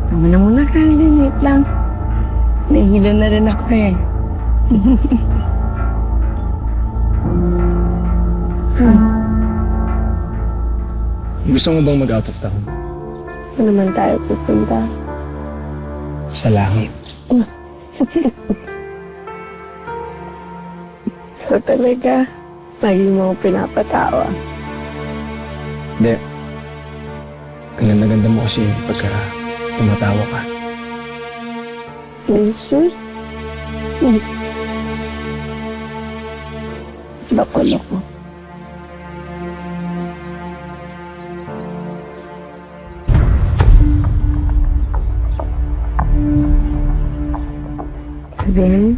Tama na muna, Calvin. Wait lang. Nahihilo na rin ako eh. Gusto mo bang mag-out of town? Saan naman tayo pupunta? Sa langit. Ito talaga. Lagi mo akong pinapatawa. Hindi. Ang ganda-ganda mo kasi pagka tumatawa ka. Jesus? Loko-loko. Calvin?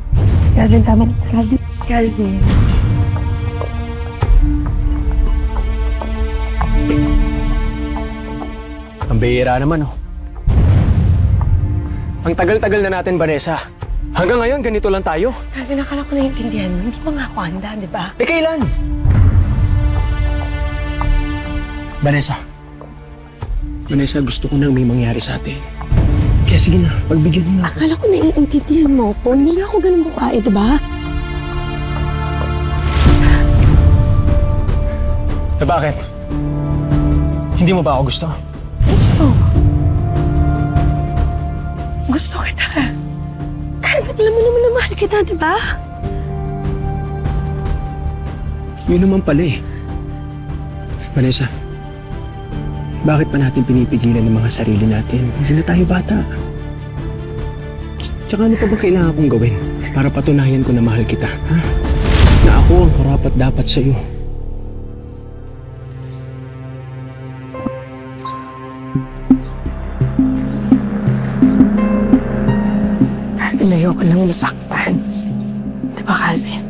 Calvin, tama. Calvin. Calvin. Ang bihira naman, oh. Ang tagal-tagal na natin, Vanessa. Hanggang ngayon, ganito lang tayo. Calvin, akala ko naiintindihan mo. Hindi pa nga ako handa, di ba? Eh, kailan? Vanessa. Vanessa, gusto ko nang may mangyari sa atin. Kaya sige na, pagbigyan mo na ako. Akala ko naiintindihan mo ko. Hindi na ako ganun babae, di ba? Eh, bakit? Hindi mo ba ako gusto? Gusto. Gusto kita ka. Calvin, alam mo naman na mahal kita, di ba? Yun naman pala eh. Vanessa, bakit pa natin pinipigilan ng mga sarili natin? Hindi na tayo bata. Tsaka ano pa ba kailangan kong gawin para patunayan ko na mahal kita, ha? Na ako ang karapat-dapat sa'yo. Calvin, ayoko lang masaktan. Di ba, Calvin?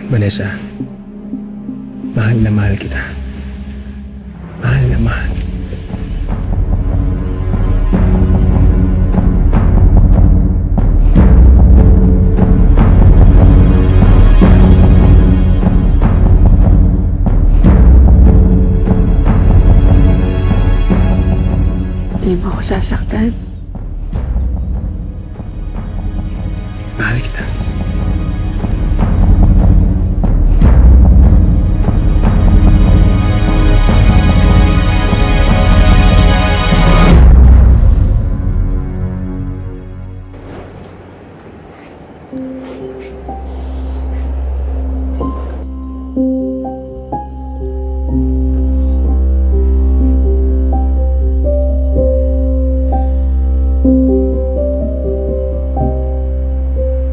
Vanessa, mahal na mahal kita. Mahal na mahal. Hindi mo ako sasaktan. Mahal kita.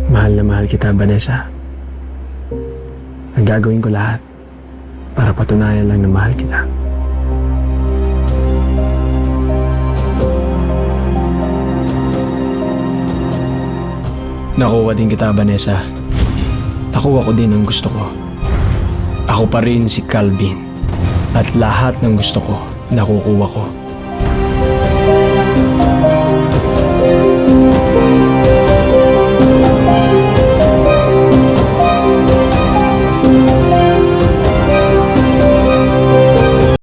Mahal na mahal kita, Vanessa. Ang gagawin ko lahat para patunayan lang na mahal kita. Nakuha din kita, Vanessa. Nakuha ko din ang gusto ko. Ako pa rin si Calvin. At lahat ng gusto ko, nakukuha ko.